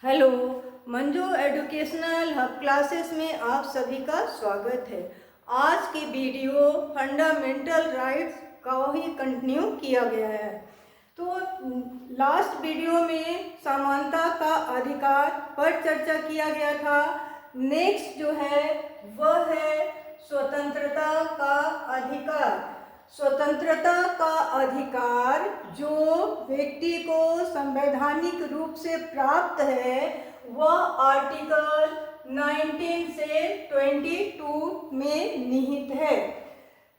Hello, Manju educational hub classes में आप सभी का स्वागत है। आज की वीडियो फंडामेंटल राइट्स का ही कंटिन्यू किया गया है। तो लास्ट वीडियो में समानता का अधिकार पर चर्चा किया गया था। नेक्स्ट जो है वह है स्वतंत्रता का अधिकार। स्वतंत्रता का अधिकार जो व्यक्ति को संवैधानिक रूप से प्राप्त है वह आर्टिकल 19 से 22 में निहित है।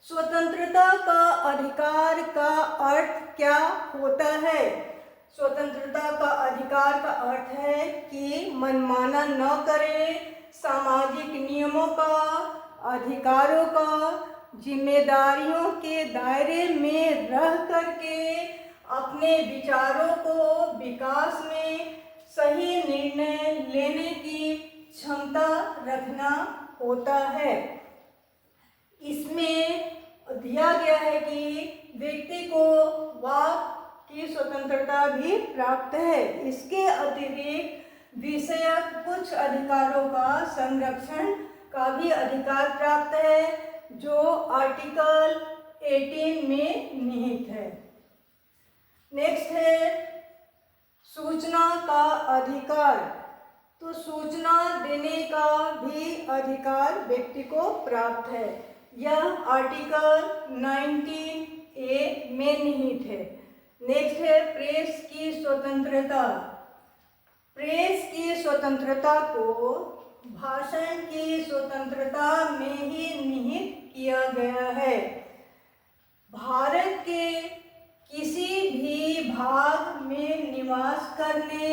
स्वतंत्रता का अधिकार का अर्थ क्या होता है? स्वतंत्रता का अधिकार का अर्थ है कि मनमाना न करें, सामाजिक नियमों का, अधिकारों का, जिम्मेदारियों के दायरे में रह करके अपने विचारों को विकास में सही निर्णय लेने की क्षमता रखना होता है। इसमें दिया गया है कि व्यक्ति को वाक की स्वतंत्रता भी प्राप्त है। इसके अतिरिक्त विषयक कुछ अधिकारों का संरक्षण का भी अधिकार प्राप्त है जो आर्टिकल 18 में निहित है। नेक्स्ट है सूचना का अधिकार। तो सूचना देने का भी अधिकार व्यक्ति को प्राप्त है। यह आर्टिकल 19A में निहित है। नेक्स्ट है प्रेस की स्वतंत्रता। प्रेस की स्वतंत्रता को भाषण की स्वतंत्रता में ही निहित किया गया है। भारत के किसी भी भाग में निवास करने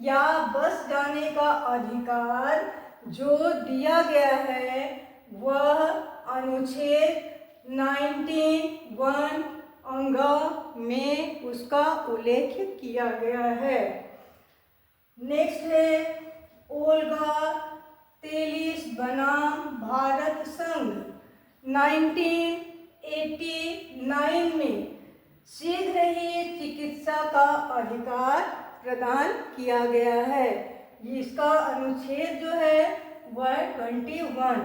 या बस जाने का अधिकार जो दिया गया है वह अनुच्छेद 19(1) अंग में उसका उल्लेख किया गया है। नेक्स्ट है ओल्गा तेलिस बनाम भारत संघ 1989 में शीघ्र ही चिकित्सा का अधिकार प्रदान किया गया है। इसका अनुच्छेद जो है वह 21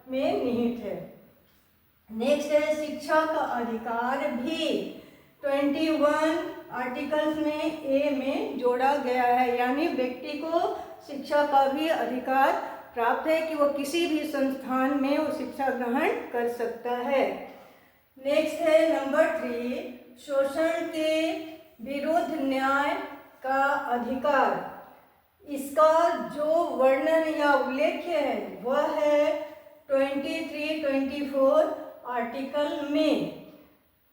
में निहित है। नेक्स्ट है शिक्षा का अधिकार भी 21 आर्टिकल्स में ए में जोड़ा गया है, यानी व्यक्ति को शिक्षा का भी अधिकार प्राप्त है कि वो किसी भी संस्थान में वो शिक्षा ग्रहण कर सकता है। नेक्स्ट है नंबर 3 शोषण के विरुद्ध न्याय का अधिकार। इसका जो वर्णन या उल्लेख है वह है 23-24 आर्टिकल में।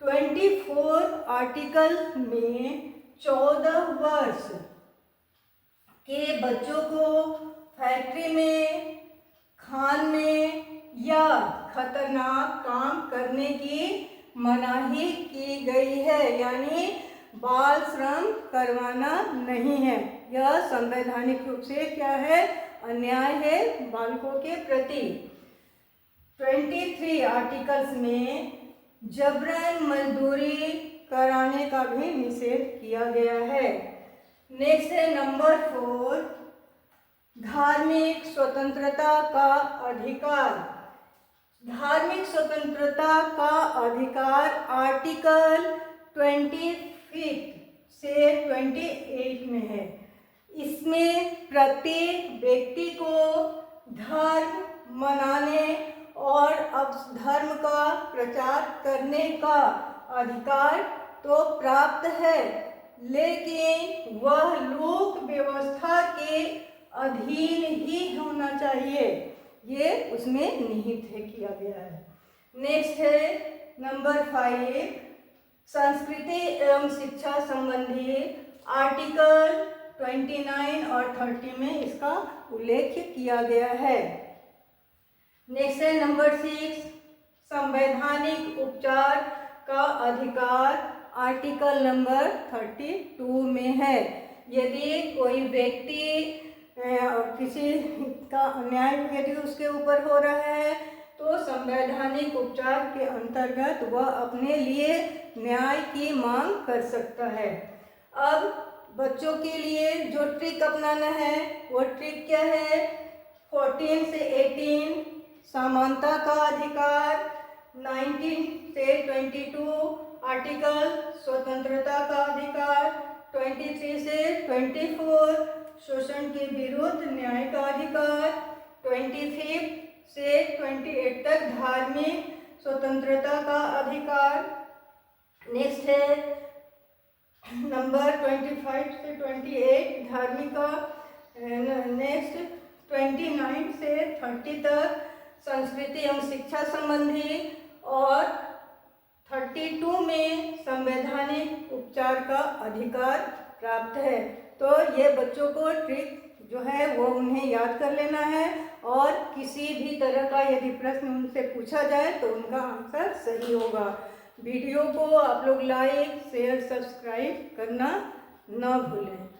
24 आर्टिकल में 14 वर्ष के बच्चों को फैक्ट्री में, खान में या खतरनाक काम करने की मनाही की गई है, यानी बाल श्रम करवाना नहीं है। यह संवैधानिक रूप से क्या है? अन्याय है बालकों के प्रति। 23 आर्टिकल्स में जबरन मजदूरी कराने का भी निषेध किया गया है। नेक्स्ट है नंबर 4 धार्मिक स्वतंत्रता का अधिकार। धार्मिक स्वतंत्रता का अधिकार आर्टिकल 25 से 28 में है। इसमें प्रत्येक व्यक्ति को धर्म मनाने और अब धर्म का प्रचार करने का अधिकार तो प्राप्त है, लेकिन वह लोक व्यवस्था के अधीन ही होना चाहिए। ये उसमें निहित है, किया गया है। नेक्स्ट है नंबर 5 संस्कृति एवं शिक्षा संबंधी आर्टिकल 29 और 30 में इसका उल्लेख किया गया है। नेक्स्ट है नंबर 6 संवैधानिक उपचार का अधिकार आर्टिकल नंबर 32 में है। यदि कोई व्यक्ति किसी का अन्याय यदि उसके ऊपर हो रहा है तो संवैधानिक उपचार के अंतर्गत वह अपने लिए न्याय की मांग कर सकता है। अब बच्चों के लिए जो ट्रिक अपनाना है वो ट्रिक क्या है? 14 से 18 समानता का अधिकार, 19 से 22 आर्टिकल स्वतंत्रता का अधिकार, 23 से 24 शोषण के विरुद्ध न्याय का अधिकार, 25 से 28 तक धार्मिक स्वतंत्रता का अधिकार। नेक्स्ट है नंबर 25 से 28 धार्मिक का। नेक्स्ट 29 से 30 तक संस्कृति एवं शिक्षा संबंधी, और 32 में संवैधानिक उपचार का अधिकार प्राप्त है। तो ये बच्चों को ट्रिक जो है वो उन्हें याद कर लेना है, और किसी भी तरह का यदि प्रश्न उनसे पूछा जाए तो उनका आंसर सही होगा। वीडियो को आप लोग लाइक शेयर सब्सक्राइब करना न भूलें।